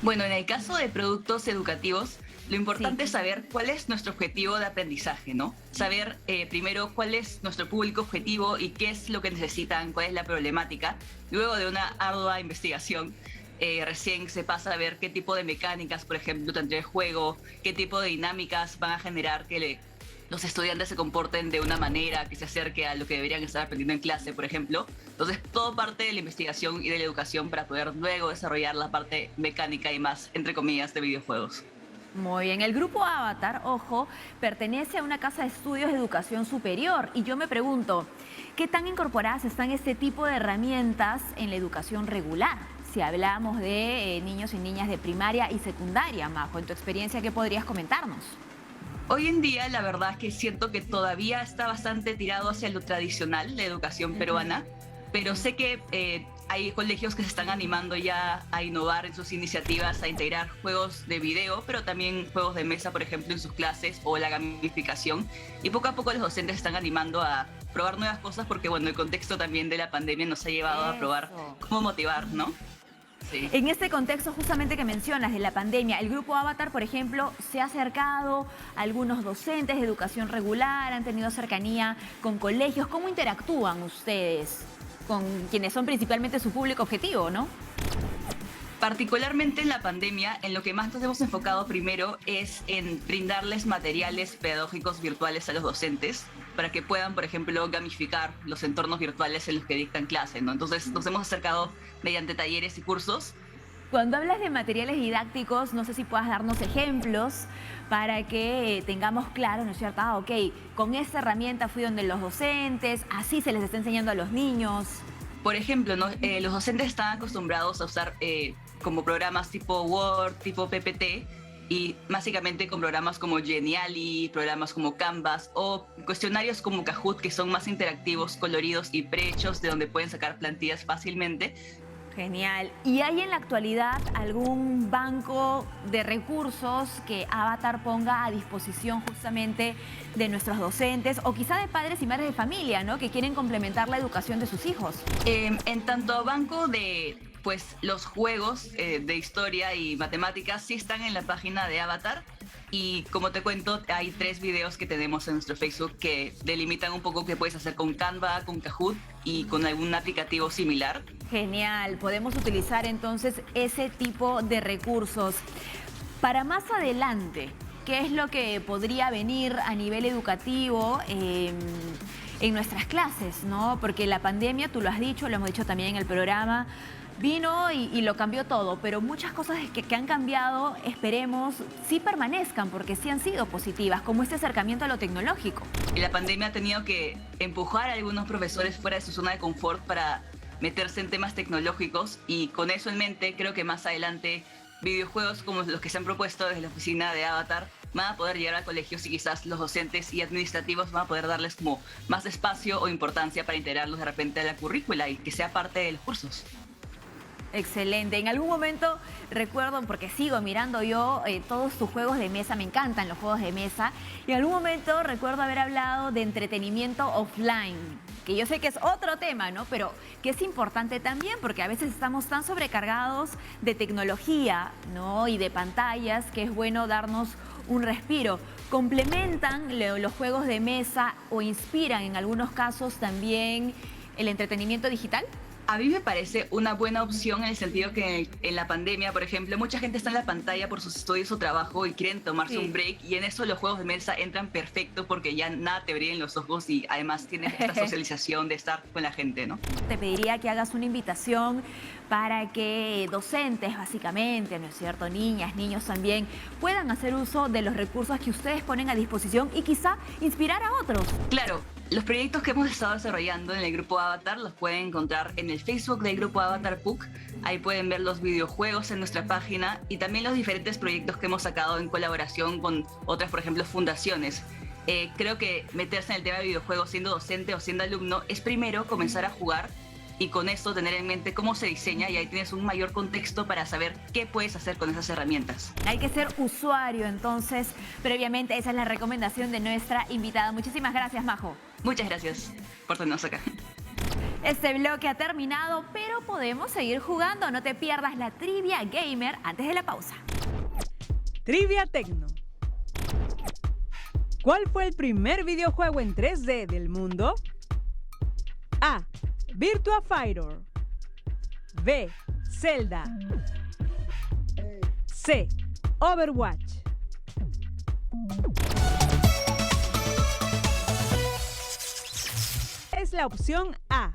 Bueno, en el caso de productos educativos, lo importante es saber cuál es nuestro objetivo de aprendizaje, ¿no? Saber primero cuál es nuestro público objetivo y qué es lo que necesitan, cuál es la problemática. Luego de una ardua investigación, recién se pasa a ver qué tipo de mecánicas, por ejemplo, tendría el juego, qué tipo de dinámicas van a generar que los estudiantes se comporten de una manera que se acerque a lo que deberían estar aprendiendo en clase, por ejemplo. Entonces, todo parte de la investigación y de la educación para poder luego desarrollar la parte mecánica y más, entre comillas, de videojuegos. Muy bien, el grupo Avatar, ojo, pertenece a una casa de estudios de educación superior y yo me pregunto, ¿qué tan incorporadas están este tipo de herramientas en la educación regular? Si hablamos de niños y niñas de primaria y secundaria, Majo, en tu experiencia, ¿qué podrías comentarnos? Hoy en día, la verdad es que siento que todavía está bastante tirado hacia lo tradicional, la educación peruana, pero sé que hay colegios que se están animando ya a innovar en sus iniciativas, a integrar juegos de video, pero también juegos de mesa, por ejemplo, en sus clases o la gamificación. Y poco a poco los docentes se están animando a probar nuevas cosas porque, bueno, el contexto también de la pandemia nos ha llevado a probar cómo motivar, ¿no? Sí. En este contexto justamente que mencionas de la pandemia, el grupo Avatar, por ejemplo, se ha acercado a algunos docentes de educación regular, han tenido cercanía con colegios. ¿Cómo interactúan ustedes con quienes son principalmente su público objetivo, ¿no? Particularmente en la pandemia, en lo que más nos hemos enfocado primero es en brindarles materiales pedagógicos virtuales a los docentes para que puedan, por ejemplo, gamificar los entornos virtuales en los que dictan clase, ¿no? Entonces nos hemos acercado mediante talleres y cursos. Cuando hablas de materiales didácticos, no sé si puedas darnos ejemplos para que tengamos claro, ¿no es cierto? Ok, con esta herramienta fui donde los docentes, así se les está enseñando a los niños. Por ejemplo, ¿no? Los docentes están acostumbrados a usar como programas tipo Word, tipo PPT, y básicamente con programas como Geniali, programas como Canvas o cuestionarios como Kahoot, que son más interactivos, coloridos y prehechos, de donde pueden sacar plantillas fácilmente. Genial. ¿Y hay en la actualidad algún banco de recursos que Avatar ponga a disposición justamente de nuestros docentes o quizá de padres y madres de familia, ¿no? Que quieren complementar la educación de sus hijos? En tanto banco de los juegos de historia y matemáticas sí están en la página de Avatar. Y como te cuento, hay 3 videos que tenemos en nuestro Facebook que delimitan un poco qué puedes hacer con Canva, con Kahoot y con algún aplicativo similar. Genial, podemos utilizar entonces ese tipo de recursos. Para más adelante, ¿qué es lo que podría venir a nivel educativo en nuestras clases, ¿no? Porque la pandemia, tú lo has dicho, lo hemos dicho también en el programa, vino y lo cambió todo, pero muchas cosas que han cambiado, esperemos, sí permanezcan, porque sí han sido positivas, como este acercamiento a lo tecnológico. Y la pandemia ha tenido que empujar a algunos profesores fuera de su zona de confort para meterse en temas tecnológicos, y con eso en mente, creo que más adelante videojuegos como los que se han propuesto desde la oficina de Avatar van a poder llegar a colegios y quizás los docentes y administrativos van a poder darles como más espacio o importancia para integrarlos de repente a la currícula y que sea parte de los cursos. Excelente. En algún momento recuerdo, porque sigo mirando yo todos tus juegos de mesa, me encantan los juegos de mesa, y en algún momento recuerdo haber hablado de entretenimiento offline, que yo sé que es otro tema, ¿no? Pero que es importante también porque a veces estamos tan sobrecargados de tecnología, ¿no? Y de pantallas que es bueno darnos un respiro. ¿Complementan los juegos de mesa o inspiran en algunos casos también el entretenimiento digital? A mí me parece una buena opción en el sentido que en la pandemia, por ejemplo, mucha gente está en la pantalla por sus estudios o trabajo y quieren tomarse un break, y en eso los juegos de mesa entran perfecto porque ya nada te brilla en los ojos y además tienes esta socialización de estar con la gente, ¿no? Te pediría que hagas una invitación para que docentes, básicamente, ¿no es cierto?, niñas, niños también, puedan hacer uso de los recursos que ustedes ponen a disposición y quizá inspirar a otros. Claro. Los proyectos que hemos estado desarrollando en el Grupo Avatar los pueden encontrar en el Facebook del Grupo Avatar PUC. Ahí pueden ver los videojuegos en nuestra página y también los diferentes proyectos que hemos sacado en colaboración con otras, por ejemplo, fundaciones. Creo que meterse en el tema de videojuegos siendo docente o siendo alumno es primero comenzar a jugar y con esto tener en mente cómo se diseña, y ahí tienes un mayor contexto para saber qué puedes hacer con esas herramientas. Hay que ser usuario, entonces, previamente esa es la recomendación de nuestra invitada. Muchísimas gracias, Majo. Muchas gracias por tenernos acá. Este bloque ha terminado, pero podemos seguir jugando. No te pierdas la Trivia Gamer antes de la pausa. Trivia Tecno. ¿Cuál fue el primer videojuego en 3D del mundo? A. Virtua Fighter. B. Zelda. C. Overwatch. Es la opción A.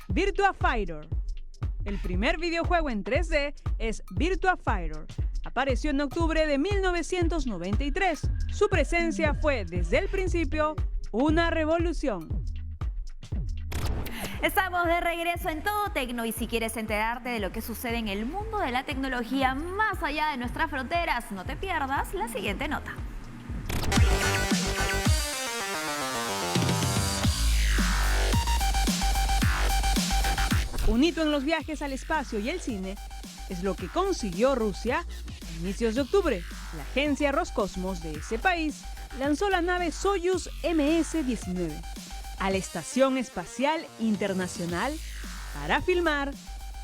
Virtua Fighter. El primer videojuego en 3D es Virtua Fighter. Apareció en octubre de 1993. Su presencia fue desde el principio una revolución. Estamos de regreso en Todo Tecno, y si quieres enterarte de lo que sucede en el mundo de la tecnología más allá de nuestras fronteras, no te pierdas la siguiente nota. Un hito en los viajes al espacio y el cine es lo que consiguió Rusia a inicios de octubre. La agencia Roscosmos de ese país lanzó la nave Soyuz MS-19 a la Estación Espacial Internacional para filmar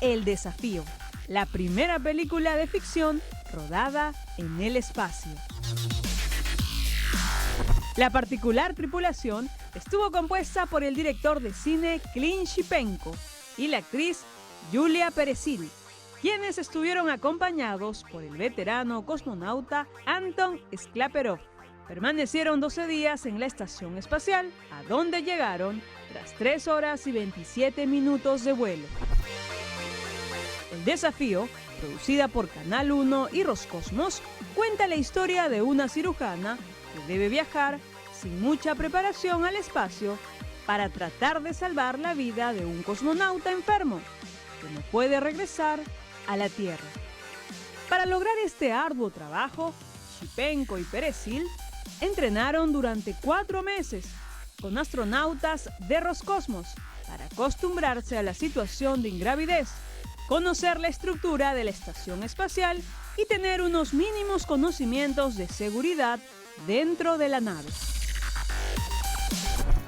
El Desafío, la primera película de ficción rodada en el espacio. La particular tripulación estuvo compuesta por el director de cine Clint Shipenko y la actriz Yulia Perezil, quienes estuvieron acompañados por el veterano cosmonauta Anton Sklaperov. Permanecieron 12 días en la estación espacial, a donde llegaron tras 3 horas y 27 minutos de vuelo. El desafío, producida por Canal 1 y Roscosmos, cuenta la historia de una cirujana que debe viajar sin mucha preparación al espacio para tratar de salvar la vida de un cosmonauta enfermo que no puede regresar a la Tierra. Para lograr este arduo trabajo, Shipenko y Perezil entrenaron durante 4 meses con astronautas de Roscosmos para acostumbrarse a la situación de ingravidez, conocer la estructura de la estación espacial y tener unos mínimos conocimientos de seguridad dentro de la nave.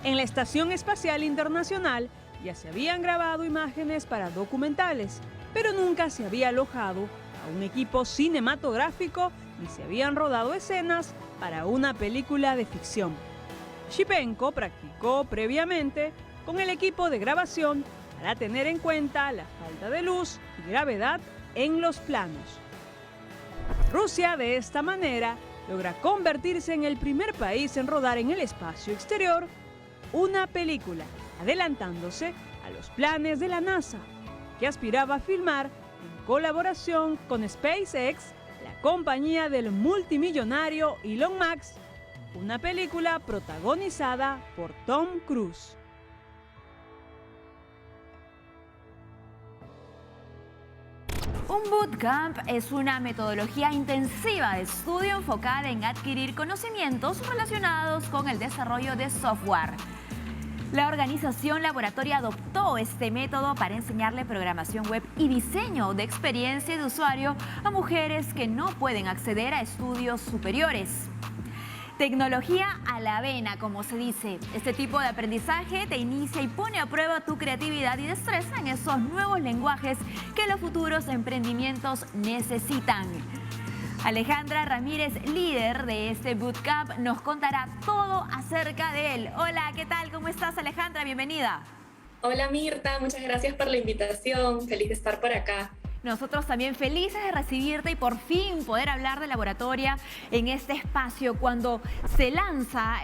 En la Estación Espacial Internacional ya se habían grabado imágenes para documentales, pero nunca se había alojado a un equipo cinematográfico ni se habían rodado escenas para una película de ficción. Shipenko practicó previamente con el equipo de grabación para tener en cuenta la falta de luz y gravedad en los planos. Rusia, de esta manera, logra convertirse en el primer país en rodar en el espacio exterior una película, adelantándose a los planes de la NASA, que aspiraba a filmar en colaboración con SpaceX, la compañía del multimillonario Elon Musk, una película protagonizada por Tom Cruise. Un bootcamp es una metodología intensiva de estudio enfocada en adquirir conocimientos relacionados con el desarrollo de software. La organización Laboratoria adoptó este método para enseñarle programación web y diseño de experiencia de usuario a mujeres que no pueden acceder a estudios superiores. Tecnología a la vena, como se dice. Este tipo de aprendizaje te inicia y pone a prueba tu creatividad y destreza en esos nuevos lenguajes que los futuros emprendimientos necesitan. Alejandra Ramírez, líder de este bootcamp, nos contará todo acerca de él. Hola, ¿qué tal? ¿Cómo estás, Alejandra? Bienvenida. Hola, Mirta. Muchas gracias por la invitación. Feliz de estar por acá. Nosotros también felices de recibirte y por fin poder hablar de Laboratoria en este espacio. Cuando se lanza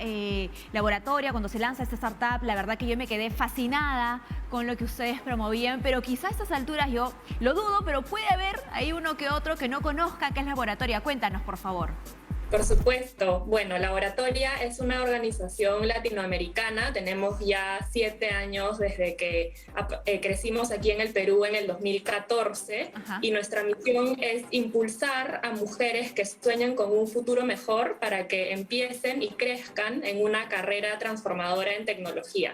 Laboratoria, cuando se lanza esta startup, la verdad que yo me quedé fascinada con lo que ustedes promovían, pero quizá a estas alturas yo lo dudo, pero puede haber ahí uno que otro que no conozca qué es Laboratoria. Cuéntanos, por favor. Por supuesto. Bueno, Laboratoria es una organización latinoamericana. Tenemos ya 7 años desde que crecimos aquí en el Perú en el 2014. Ajá. Y nuestra misión es impulsar a mujeres que sueñan con un futuro mejor para que empiecen y crezcan en una carrera transformadora en tecnología.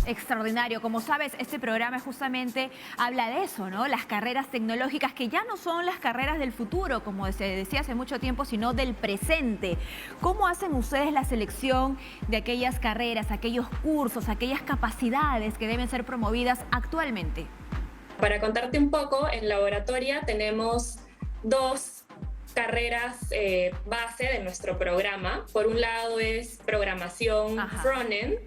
Extraordinario. Como sabes, este programa justamente habla de eso, ¿no? Las carreras tecnológicas que ya no son las carreras del futuro, como se decía hace mucho tiempo, sino del presente. ¿Cómo hacen ustedes la selección de aquellas carreras, aquellos cursos, aquellas capacidades que deben ser promovidas actualmente? Para contarte un poco, en Laboratoria tenemos 2 carreras base de nuestro programa. Por un lado es programación frontend,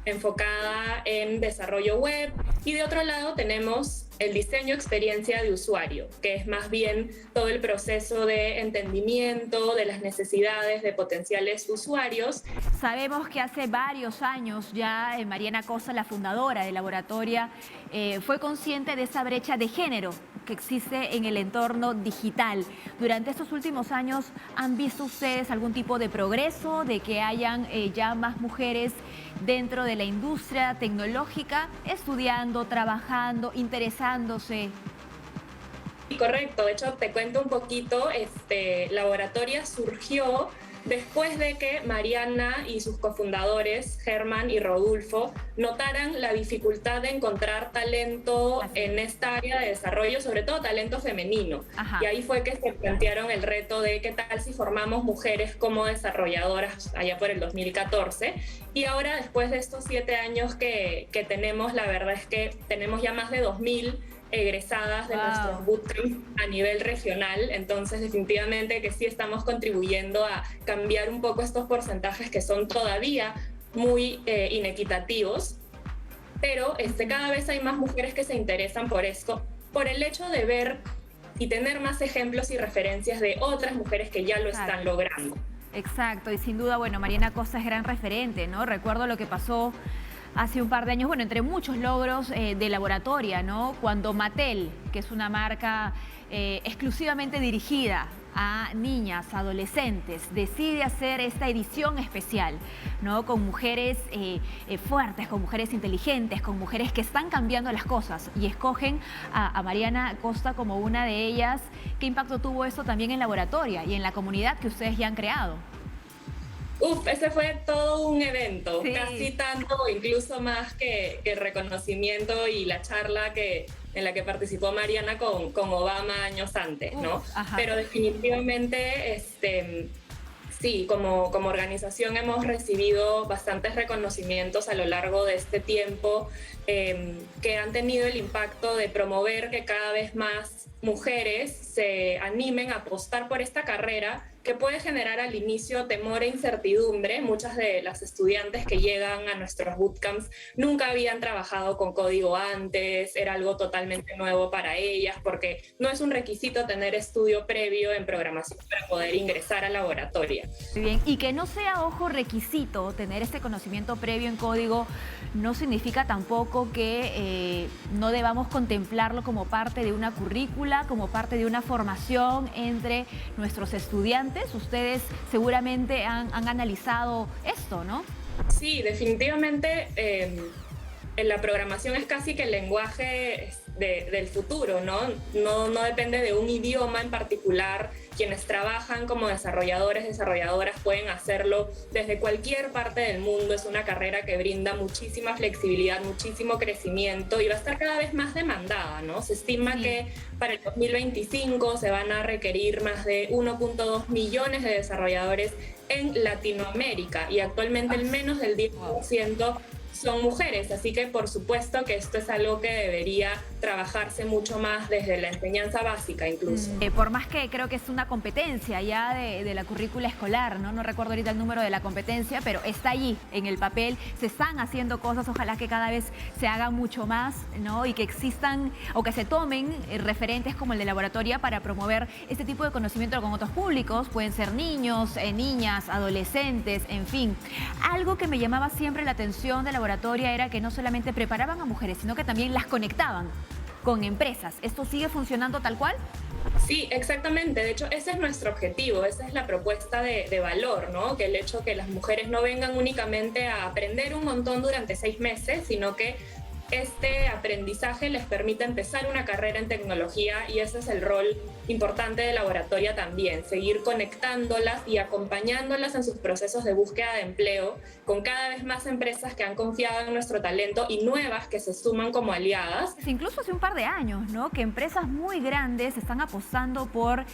enfocada en desarrollo web, y de otro lado tenemos el diseño experiencia de usuario, que es más bien todo el proceso de entendimiento de las necesidades de potenciales usuarios. Sabemos que hace varios años ya Mariana Cosa, la fundadora de Laboratoria, fue consciente de esa brecha de género que existe en el entorno digital. Durante estos últimos años, ¿han visto ustedes algún tipo de progreso, de que hayan ya más mujeres dentro de la industria tecnológica, estudiando, trabajando, interesándose? Correcto, de hecho te cuento un poquito, Laboratoria surgió después de que Mariana y sus cofundadores, Germán y Rodolfo, notaran la dificultad de encontrar talento en esta área de desarrollo, sobre todo talento femenino. Ajá. Y ahí fue que se plantearon el reto de qué tal si formamos mujeres como desarrolladoras allá por el 2014. Y ahora, después de estos 7 años que tenemos, la verdad es que tenemos ya más de 2.000 egresadas de nuestros bootcamps a nivel regional, entonces definitivamente que sí estamos contribuyendo a cambiar un poco estos porcentajes que son todavía muy inequitativos, pero cada vez hay más mujeres que se interesan por esto, por el hecho de ver y tener más ejemplos y referencias de otras mujeres que ya lo están logrando. Exacto, y sin duda, bueno, Mariana Costa es gran referente, ¿no? Recuerdo lo que pasó hace un par de años, bueno, entre muchos logros de Laboratoria, ¿no? Cuando Mattel, que es una marca exclusivamente dirigida a niñas, adolescentes, decide hacer esta edición especial, ¿no? Con mujeres fuertes, con mujeres inteligentes, con mujeres que están cambiando las cosas y escogen a Mariana Costa como una de ellas. ¿Qué impacto tuvo eso también en Laboratoria y en la comunidad que ustedes ya han creado? Ese fue todo un evento, casi tanto, incluso más que el reconocimiento y la charla en la que participó Mariana con Obama años antes, ¿no? Pero definitivamente, sí, como organización hemos recibido bastantes reconocimientos a lo largo de este tiempo que han tenido el impacto de promover que cada vez más mujeres se animen a apostar por esta carrera que puede generar al inicio temor e incertidumbre. Muchas de las estudiantes que llegan a nuestros bootcamps nunca habían trabajado con código antes, era algo totalmente nuevo para ellas, porque no es un requisito tener estudio previo en programación para poder ingresar a Laboratoria. Muy bien, y que no sea, ojo, requisito tener este conocimiento previo en código, no significa tampoco que no debamos contemplarlo como parte de una currícula, como parte de una formación entre nuestros estudiantes. Ustedes seguramente han analizado esto, ¿no? Sí, definitivamente en la programación es casi que el lenguaje del futuro, ¿no? No depende de un idioma en particular. Quienes trabajan como desarrolladores, desarrolladoras pueden hacerlo desde cualquier parte del mundo. Es una carrera que brinda muchísima flexibilidad, muchísimo crecimiento y va a estar cada vez más demandada, ¿no? Se estima que para el 2025 se van a requerir más de 1.2 millones de desarrolladores en Latinoamérica y actualmente el menos del 10% son mujeres, así que por supuesto que esto es algo que debería trabajarse mucho más desde la enseñanza básica incluso. Por más que creo que es una competencia ya de la currícula escolar, ¿no? No recuerdo ahorita el número de la competencia, pero está allí en el papel, se están haciendo cosas, ojalá que cada vez se haga mucho más, ¿no? Y que existan o que se tomen referentes como el de Laboratoria para promover este tipo de conocimiento con otros públicos, pueden ser niños, niñas, adolescentes, en fin. Algo que me llamaba siempre la atención de Laboratoria era que no solamente preparaban a mujeres, sino que también las conectaban con empresas. ¿Esto sigue funcionando tal cual? Sí, exactamente. De hecho, ese es nuestro objetivo, esa es la propuesta de valor, ¿no? Que el hecho que las mujeres no vengan únicamente a aprender un montón durante 6 meses, sino que este aprendizaje les permite empezar una carrera en tecnología y ese es el rol importante de Laboratoria también, seguir conectándolas y acompañándolas en sus procesos de búsqueda de empleo con cada vez más empresas que han confiado en nuestro talento y nuevas que se suman como aliadas. Incluso hace un par de años, ¿no? Que empresas muy grandes están apostando por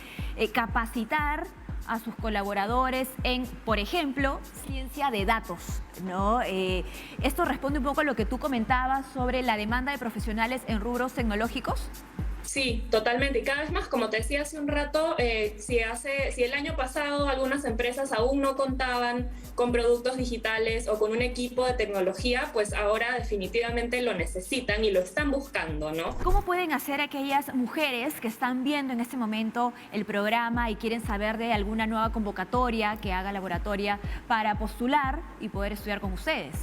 capacitar a sus colaboradores en, por ejemplo, ciencia de datos, ¿no? Esto responde un poco a lo que tú comentabas sobre la demanda de profesionales en rubros tecnológicos. Sí, totalmente. Y cada vez más, como te decía hace un rato, si el año pasado algunas empresas aún no contaban con productos digitales o con un equipo de tecnología, pues ahora definitivamente lo necesitan y lo están buscando, ¿no? ¿Cómo pueden hacer aquellas mujeres que están viendo en este momento el programa y quieren saber de alguna nueva convocatoria que haga Laboratoria para postular y poder estudiar con ustedes?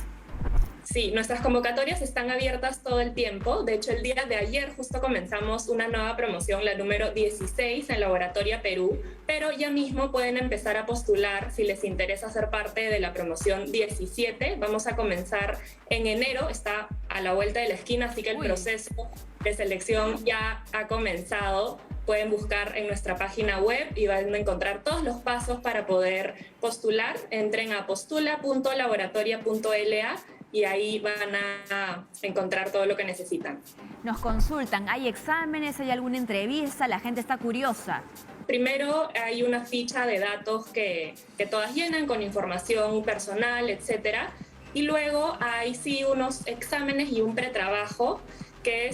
Sí, nuestras convocatorias están abiertas todo el tiempo. De hecho, el día de ayer justo comenzamos una nueva promoción, la número 16 en Laboratoria Perú, pero ya mismo pueden empezar a postular si les interesa ser parte de la promoción 17. Vamos a comenzar en enero, está a la vuelta de la esquina, así que el proceso de selección ya ha comenzado. Pueden buscar en nuestra página web y van a encontrar todos los pasos para poder postular. Entren a postula.laboratoria.la y ahí van a encontrar todo lo que necesitan. Nos consultan, ¿hay exámenes, hay alguna entrevista? La gente está curiosa. Primero hay una ficha de datos que todas llenan con información personal, etcétera. Y luego hay sí unos exámenes y un pretrabajo que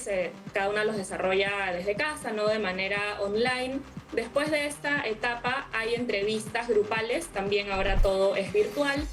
cada una los desarrolla desde casa, no de manera online. Después de esta etapa hay entrevistas grupales, también ahora todo es virtual.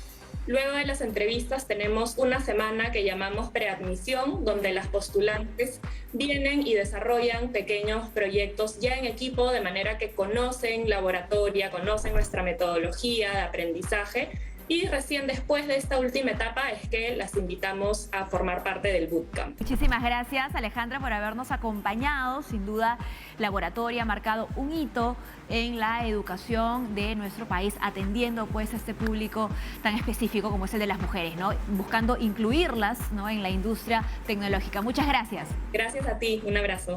Luego de las entrevistas tenemos una semana que llamamos preadmisión, donde las postulantes vienen y desarrollan pequeños proyectos ya en equipo, de manera que conocen la oratoria, conocen nuestra metodología de aprendizaje, y recién después de esta última etapa es que las invitamos a formar parte del bootcamp. Muchísimas gracias, Alejandra, por habernos acompañado. Sin duda, la oratoria ha marcado un hito en la educación de nuestro país, atendiendo pues a este público tan específico como es el de las mujeres, ¿no? Buscando incluirlas, ¿no?, en la industria tecnológica. Muchas gracias. Gracias a ti, un abrazo.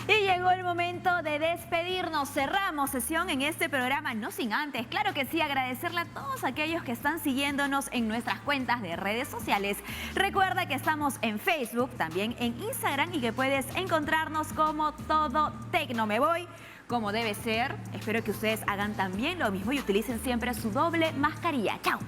Y llegó el momento de despedirnos. Cerramos sesión en este programa, no sin antes, claro que sí, agradecerle a todos aquellos que están siguiéndonos en nuestras cuentas de redes sociales. Recuerda que estamos en Facebook, también en Instagram, y que puedes encontrarnos como Todo Tecno. Me voy como debe ser. Espero que ustedes hagan también lo mismo y utilicen siempre su doble mascarilla. ¡Chao!